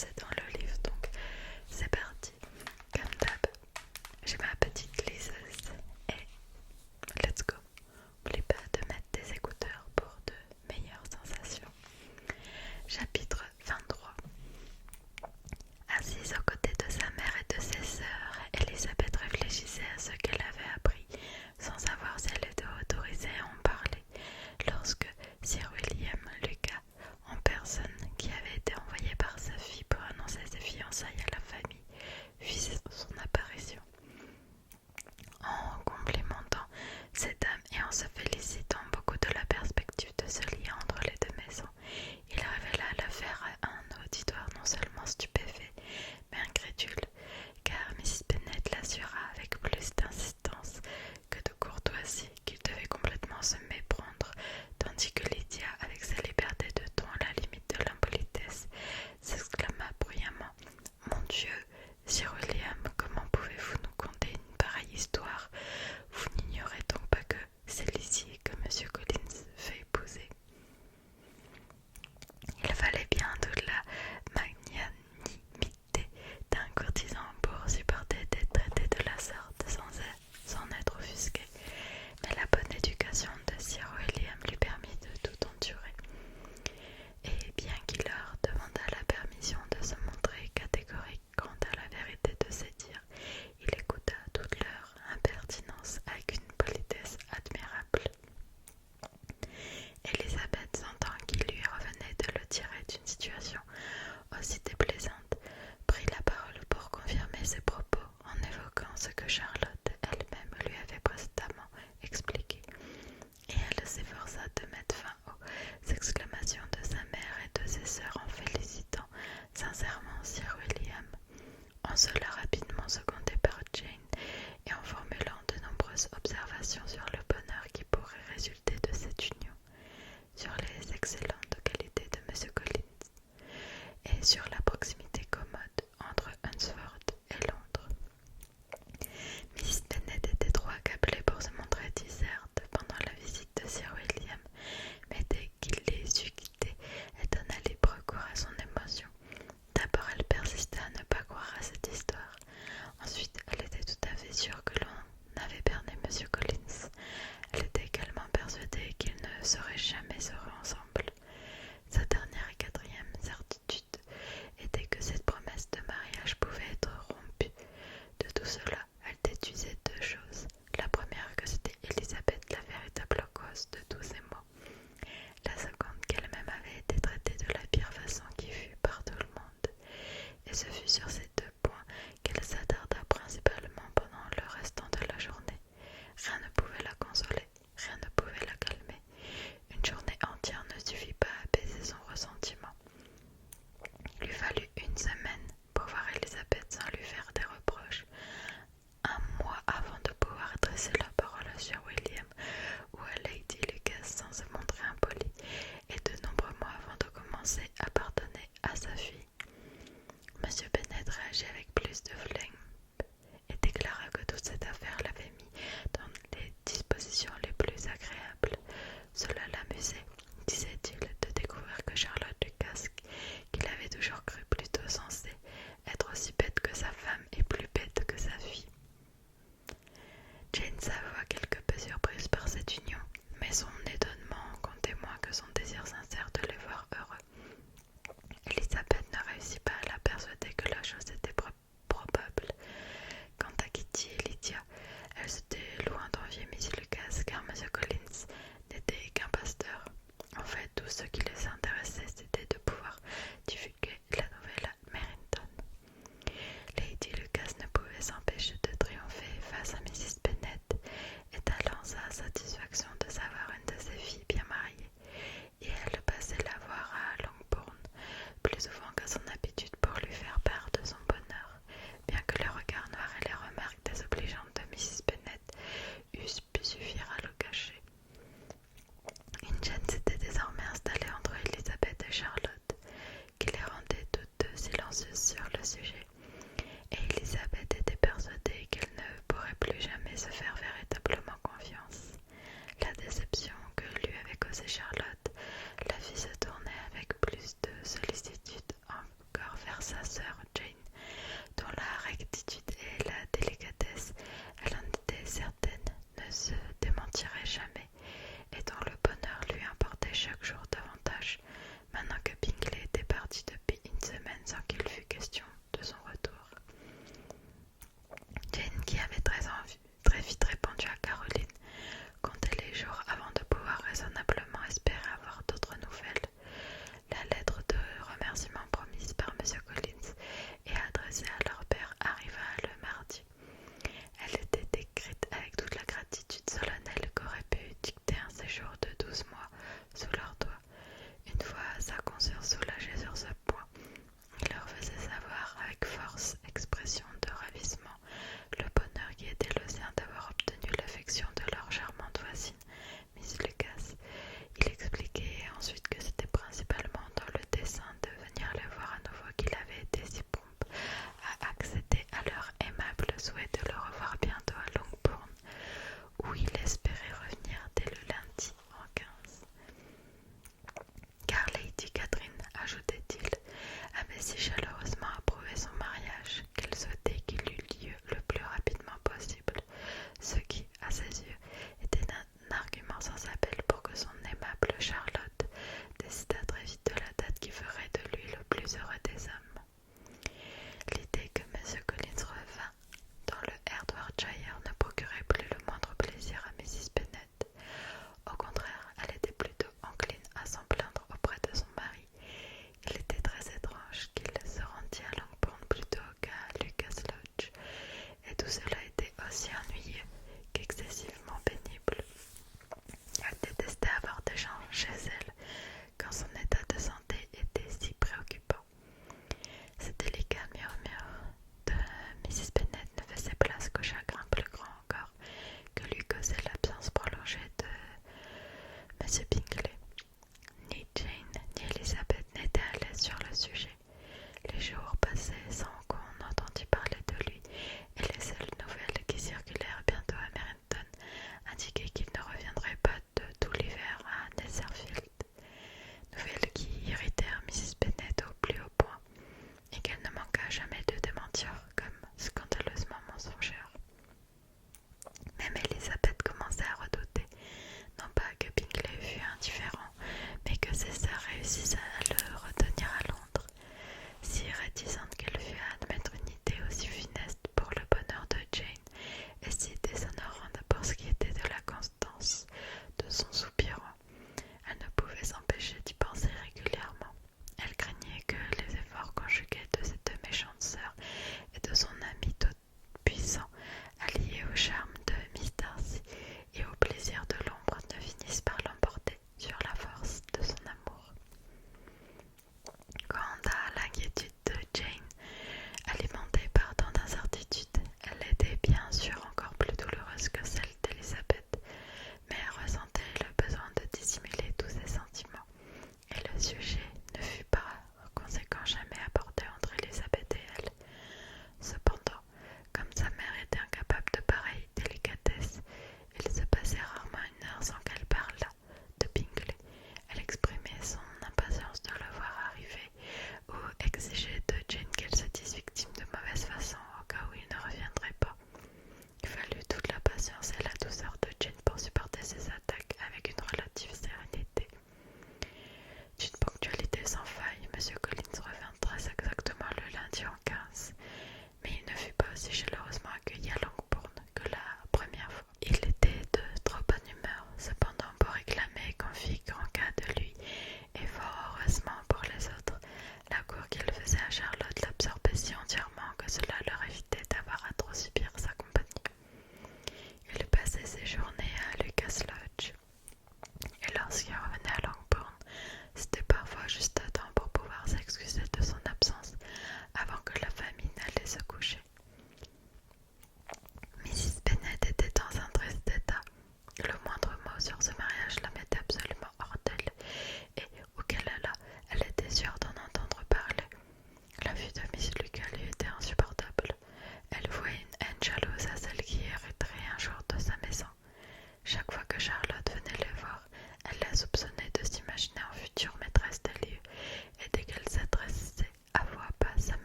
commencer dans le livre, donc c'est parti. Comme d'hab, j'ai ma petite liseuse et let's go. N'oublie pas de mettre des écouteurs pour de meilleures sensations. Chapitre 23. Assise aux côtés de sa mère et de ses sœurs, Elisabeth réfléchissait à ce qu'elle avait appris, sans savoir si elle était autorisée à en parler, lorsque Sir William Lucas, en personne, qui avait été envoyé par sa fille pour annoncer ses fiançailles à la famille, fit son apparition. En complimentant ces dames et en se félicitant beaucoup de la perspective de ce lien entre les deux maisons, il révéla l'affaire à un auditoire non seulement stupéfait, mais incrédule, car Mrs. Bennet l'assura avec plus d'insistance que de courtoisie qu'il devait complètement se méprendre, tandis que Lydia, avec sa liberté de ton à la limite de l'impolitesse, s'exclama bruyamment: « Mon Dieu, Sir William, comment pouvez-vous nous conter une pareille histoire? Vous n'ignorez donc pas que c'est Lizzie que M. Collins fait épouser. » Il fallait bien toute la magnanimité d'un courtisan pour supporter d'être traité de la sorte sans être offusqué, mais la bonne éducation de Sir William lui permit de tout endurer. Et bien qu'il leur demandât la permission de se montrer catégorique quant à la vérité de ses dires, il écouta toute leur impertinence avec une politesse admirable. Elisabeth, sentant qu'il lui revenait de le tirer d'une situation aussi déplaisante, prit la parole pour confirmer ses propos en évoquant ce que Charlotte elle-même lui avait précédemment expliqué, et elle s'efforça de mettre fin aux exclamations de sa mère et de ses sœurs en félicitant sincèrement Sir William, en cela rapidement secondé par Jane et en formulant de nombreuses observations sur le bonheur qui pourrait résulter de cette union, sur les excellentes qualités de M. Collins et sur la proximité commode entre Hunsford et Londres. Miss Bennet était trop accablée pour se montrer déserte pendant la visite de Sir William, mais dès qu'il les eut quittés, elle donna libre cours à son émotion. D'abord, elle persista à ne pas croire à cette histoire. Ensuite, elle était tout à fait sûre que l'on avait berné M. Collins. Elle était également persuadée qu'ils ne seraient jamais heureux ensemble. Sa dernière et quatrième certitude était que cette promesse de mariage pouvait être rompue. De tout cela, elle déduisait deux choses. La première, que c'était Elisabeth la véritable cause de tous ces maux. La seconde, qu'elle-même avait été traitée de la pire façon qui fut par tout le monde. Et ce fut sur ces deux points qu'elle s'attarda principalement pendant le restant de la journée. Rien ne pouvait la consoler, rien ne pouvait la calmer. Une journée entière ne suffit pas à apaiser son ressentiment. Il lui fallut une semaine pour voir Elisabeth sans lui faire des reproches, un mois avant de pouvoir adresser la parole à Sir William ou à Lady Lucas sans se montrer impoli, et de nombreux mois avant de commencer à pardonner à sa fille. M. Bennet réagit avec plus de flegme et déclara que toute cette affaire l'avait mis dans les dispositions les plus agréables. Cela l'amusait, disait-il, de découvrir que Charlotte Lucas, qu'il avait toujours cru plutôt sensée sa sœur Jane, dont la rectitude et la délicatesse, elle en était certaine, ne se démentirait jamais, et dont le bonheur lui importait chaque jour davantage, maintenant que Bingley était parti depuis une semaine sans qu'il fût question de son retour. Jane, qui avait très vite répondu à Caroline, comptait les jours avant de pouvoir raisonnablement espérer avoir d'autres nouvelles. La lettre de remerciement promise par M. Collins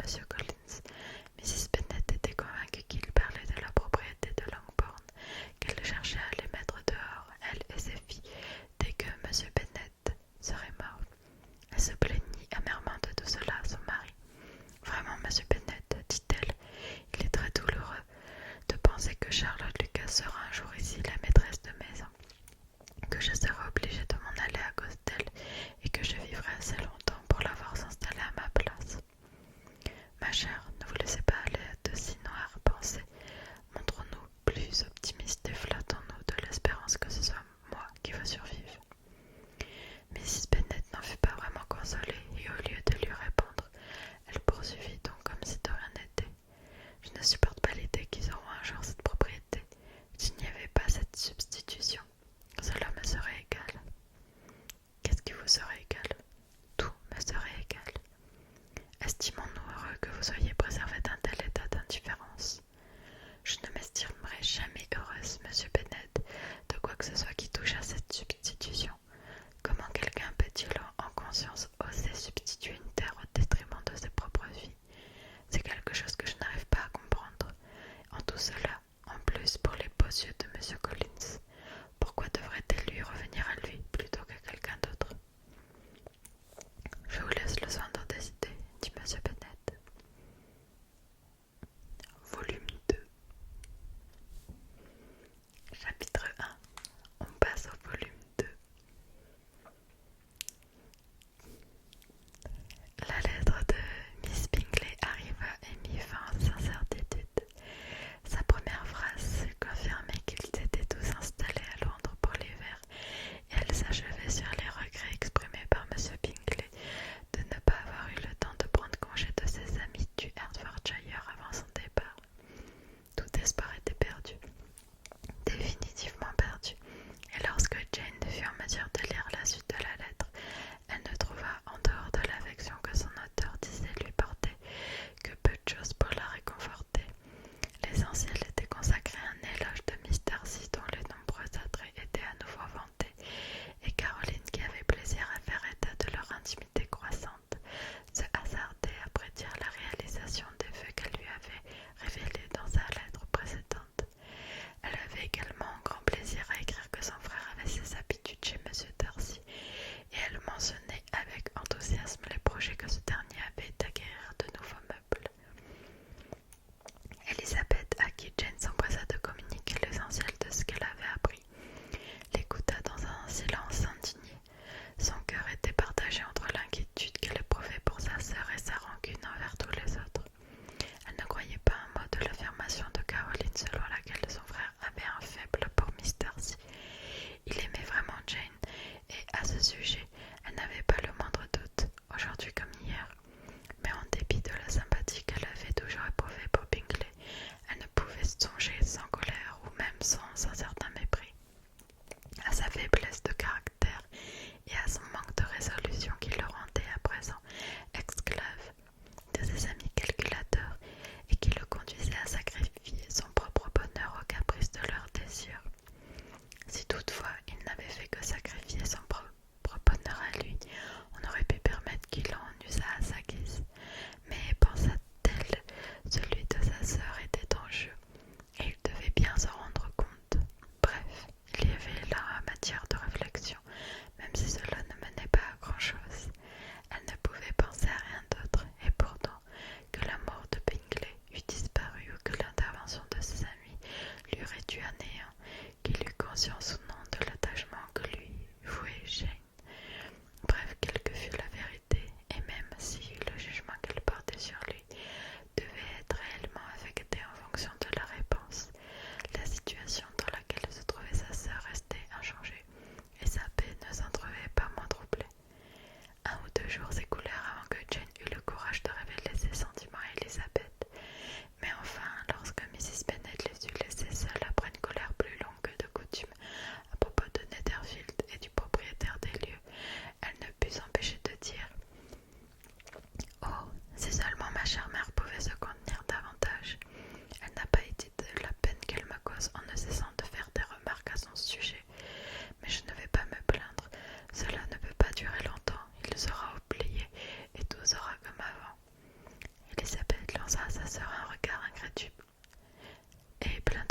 M. Collins. Mrs. Bennet était convaincue qu'il parlait de la propriété de Longbourn, qu'elle cherchait à les mettre dehors, elle et ses filles, dès que M. Bennet serait mort. Elle se plaignit amèrement de tout cela à son mari. Vraiment, M. Bennet, dit-elle, il est très douloureux de penser que Charlotte Lucas sera un jour ici la maîtresse de maison, que je serai obligée de m'en aller à cause d'elle et que je vivrai assez longtemps pour la voir s'installer à ma place. Ma chère, ne vous laissez pas aller à de si noires pensées. Montrons-nous plus optimistes et flattons-nous de l'espérance que ce soit moi qui va survivre. Mrs. Bennet n'en fut pas vraiment consolée et au lieu de lui répondre, elle poursuivit donc comme si de rien n'était. Je ne supporte pas l'idée qu'ils auront un jour cette propriété. S'il n'y avait pas cette substitution, cela me serait égal. Qu'est-ce qui vous serait égal? Tout me serait égal. Estimons-nous heureux que vous soyez préservé d'un tel état d'indifférence. Je ne m'estimerai jamais heureuse, Monsieur Bennet, de quoi que ce soit qui touche à cette substitution. Comment quelqu'un peut-il en conscience oser substituer une terre au détriment de ses propres vies? C'est quelque chose que je n'arrive pas à comprendre. En tout cela, en plus pour les beaux yeux de M. Collins, pourquoi devrait-elle lui revenir à lui plutôt qu'à quelqu'un d'autre? Je vous laisse le soin d'en décider, dit M. Bennet.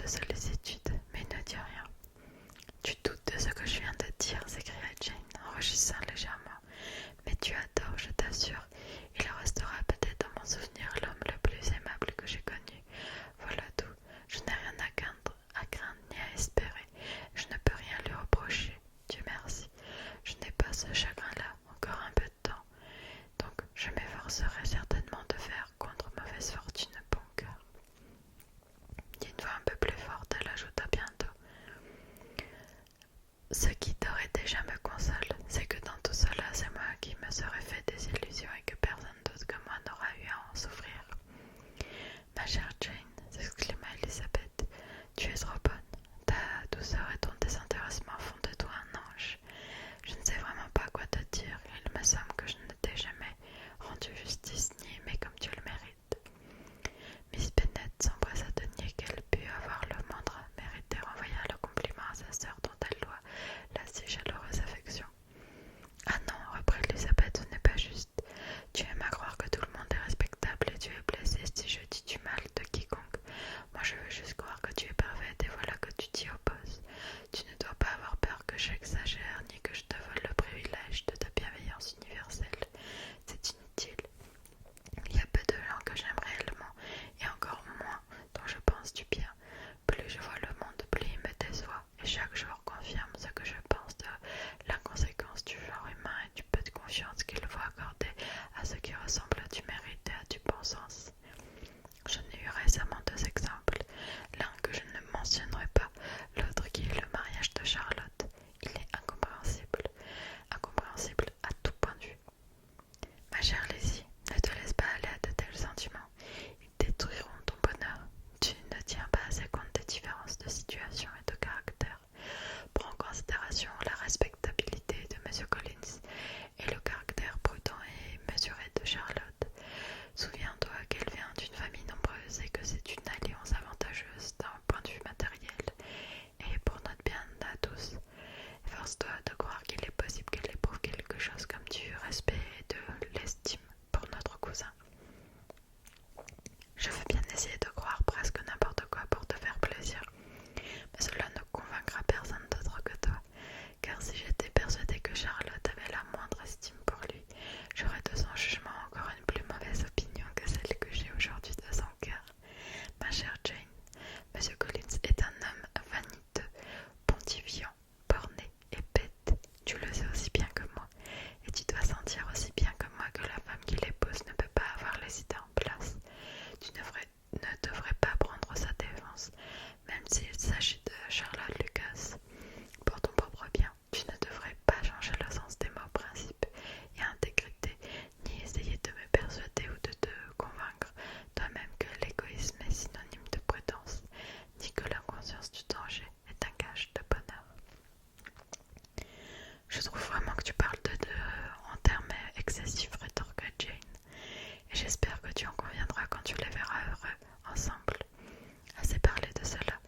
de sollicitude, mais il ne dit rien. Tu doutes de ce que je viens de dire, s'écria Jane en rougissant légèrement. Mais tu as tort, je t'assure. Il restera peut-être dans mon souvenir l'homme le plus aimable que j'ai connu. Voilà tout. Je n'ai rien à craindre ni à espérer. Je ne peux rien lui reprocher. Dieu merci. Je n'ai pas ce chagrin-là, encore un peu de temps. Donc je m'efforcerai certainement de faire contre mauvaise fortune bon cœur. D'une voix un peu plus forte, elle ajouta bientôt. Ce qui t'aurait déjà me console, c'est que dans tout cela, c'est moi qui me serais fait des illusions et que personne d'autre que moi n'aura eu à en souffrir. Ma chère Jane, s'exclama Elisabeth, tu es trop bonne. Ta douceur et ton désintéressement font de toi un ange. Je ne sais vraiment pas quoi te dire. Il me semble que je ne t'ai jamais rendu justice ni aimé comme tu le mérites. Miss Bennet s'empressa de nier qu'elle pût avoir le moindre mérite et renvoya le compliment à sa sœur dont elle doit la si chaleureuse affection. Ah non, reprit Elisabeth, ce n'est pas juste. Tu aimes à croire que tout le monde est respectable et tu es blessée si je dis du mal de quiconque. Moi je veux juste croire que tu es parfaite et voilà que tu t'y opposes. Tu ne dois pas avoir peur que j'exagère ni que je te vole le privilège de ta bienveillance universelle. C'est inutile. Il y a peu de gens que j'aime réellement et encore moins dont je pense du bien. Plus je vois le monde, plus il me déçoit et chaque jour confirme ce que je pense de l'inconséquence du genre humain et du peu de confiance qu'il faut accorder à ce qui ressemble à du mérite et à du bon sens. J'en ai eu récemment deux exemples, l'un que je ne mentionnerai pas, l'autre qui est le mariage de Charlotte. Il est incompréhensible à tout point de vue. Ma chère Lizzie, ne te laisse pas aller à de tels sentiments, ils détruiront ton bonheur. Tu ne tiens pas assez compte des différences de situation et de caractère. Prends en considération la respectabilité de M. Collins et le caractère prudent et mesuré de Charlotte. Souviens-toi qu'elle vient d'une famille nombreuse et que c'est une alliance avantageuse d'un point de vue matériel et pour notre bien à tous. Efforce-toi de croire qu'il est possible qu'elle éprouve quelque chose comme du respect et de l'estime pour notre cousin. Je veux bien essayer de croire presque n'importe quoi pour te faire plaisir, mais cela ne convaincra personne d'autre que toi, car si j'étais persuadée que Charlotte avait la moindre estime pour lui, j'aurais de son jugement encore une plus mauvaise opinion que celle que j'ai aujourd'hui de son cœur. Ma chère Jane, M. Collins est un homme vaniteux, pontifiant, borné et bête. Tu le sais aussi bien que moi, et tu dois sentir aussi bien que moi que la femme qui l'épouse ne peut pas avoir les idées en place. Tu ne devrais pas prendre sa défense, même s'il s'agit de Charlotte Lucas. Pour ton propre bien, tu ne devrais pas changer le sens des mots principe et intégrité, ni essayer de me persuader ou de te convaincre toi-même que l'égoïsme est synonyme de prudence, ni que la conscience du danger est un gage de bonheur. Je trouve vraiment que tu parles en termes excessifs, rétorqua Jane, et j'espère que tu en conviendras quand tu les verras heureux ensemble. Assez parlé de cela,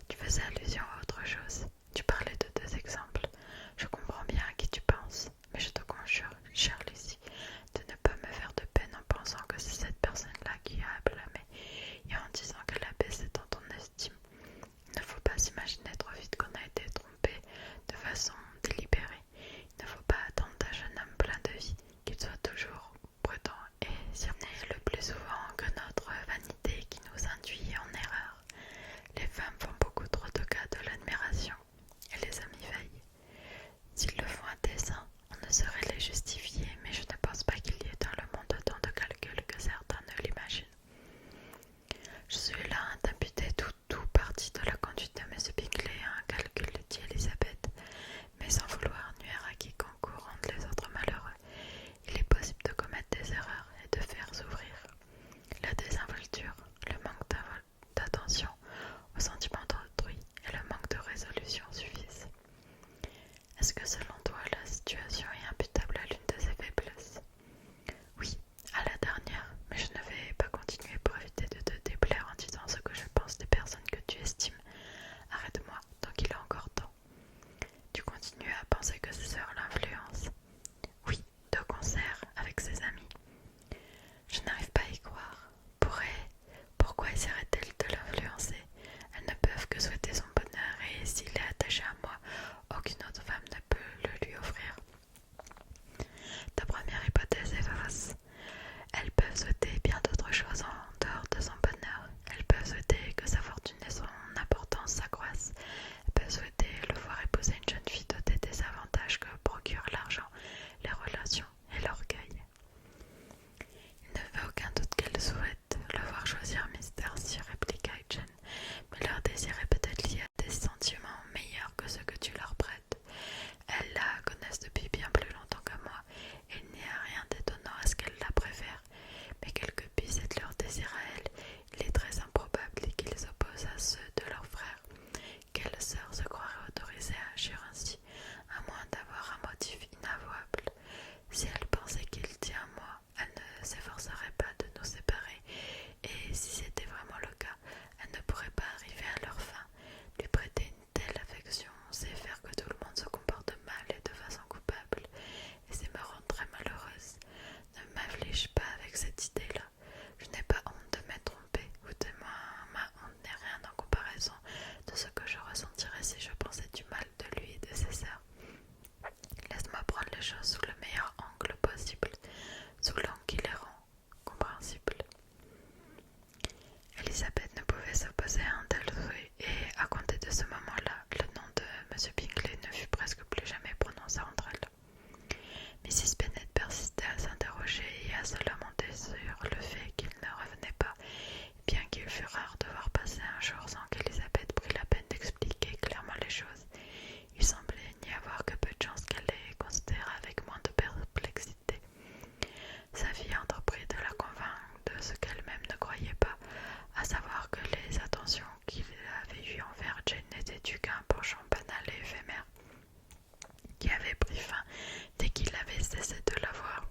tu faisais allusion à autre chose. Tu parlais de deux exemples. Je comprends bien à qui tu penses, mais je te conjure, chère Lizzie, de ne pas me faire de peine en pensant que c'est cette personne-là qui a blâmé et en disant qu'elle a baissé dans ton estime. Il ne faut pas s'imaginer trop vite qu'on a été trompé de façon délibérée. Il ne faut pas attendre d'un jeune homme plein de vie qu'il soit toujours prudent et ce n'est le plus souvent que notre vanité qui nous induit en erreur. Les femmes font beaucoup trop de cas de l'admiration et les hommes y veillent. S'ils le font à dessein, on ne saurait les justifier, mais je ne pense pas qu'il y ait dans le monde autant de calculs que certains ne l'imaginent. Je suis là à t'imputer tout parti de la conduite de M. Bingley à un calcul, dit Elisabeth, mais sans vouloir nuire à quiconque ou rendre les autres malheureux. Il est possible de commettre des erreurs et de faire s'ouvrir la désinvolture, le manque d'attention aux sentiments d'autrui et le manque de résolution suffisent. Est-ce que selon toi la situation est imputable à l'une de ces faiblesses? Oui, à la dernière, mais je ne vais pas continuer pour éviter de te déplaire en disant Elisabeth ne pouvait s'opposer à un tel souhait, et à compter de ce moment-là, le nom de M. Bingley ne fut presque plus jamais prononcé entre elles. Mrs. Bennet persistait à s'interroger et à se lamenter sur le fait qu'il ne revenait pas, bien qu'il fût rare de voir passer un jour sans qu'Elisabeth prît la peine d'expliquer clairement les choses. Il semblait n'y avoir que peu de chance qu'elle les considérât avec moins de perplexité. Sa fille entreprit de la convaincre de ce qu'elle-même ne croyait pas, à savoir que les attentions qu'il avait eues envers Jane n'étaient dues qu'à un penchant banal et éphémère, qui avait pris fin dès qu'il avait cessé de la voir.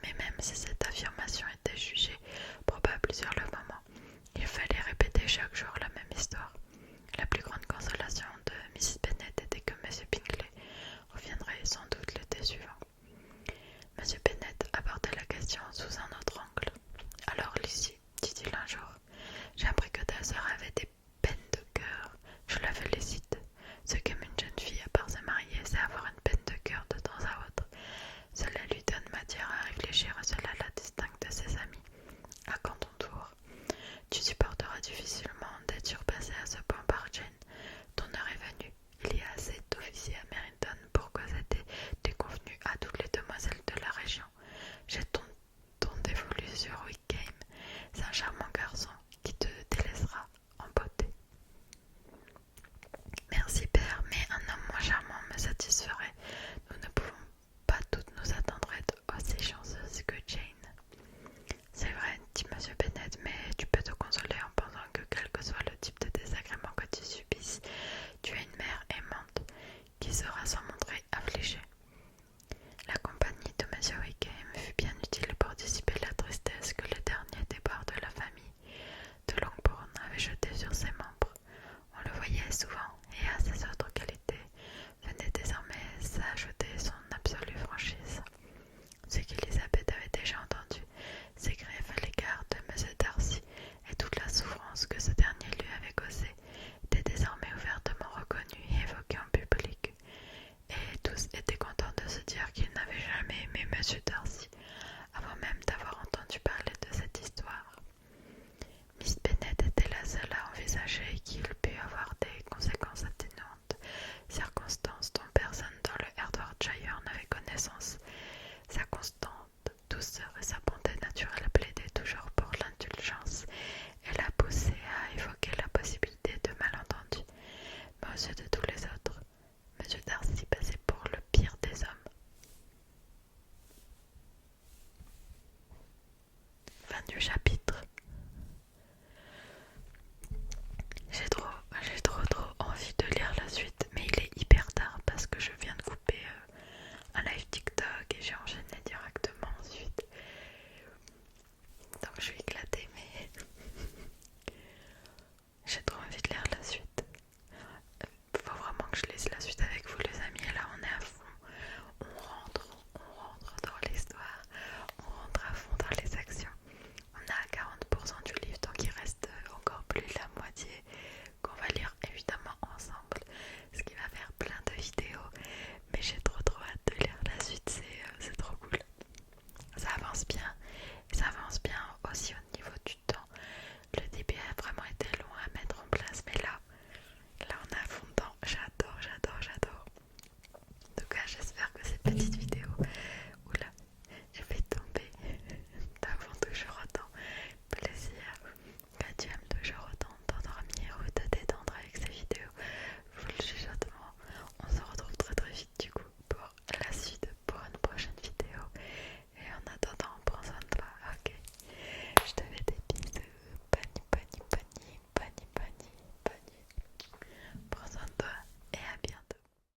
Mais même si cette affirmation était jugée probable sur le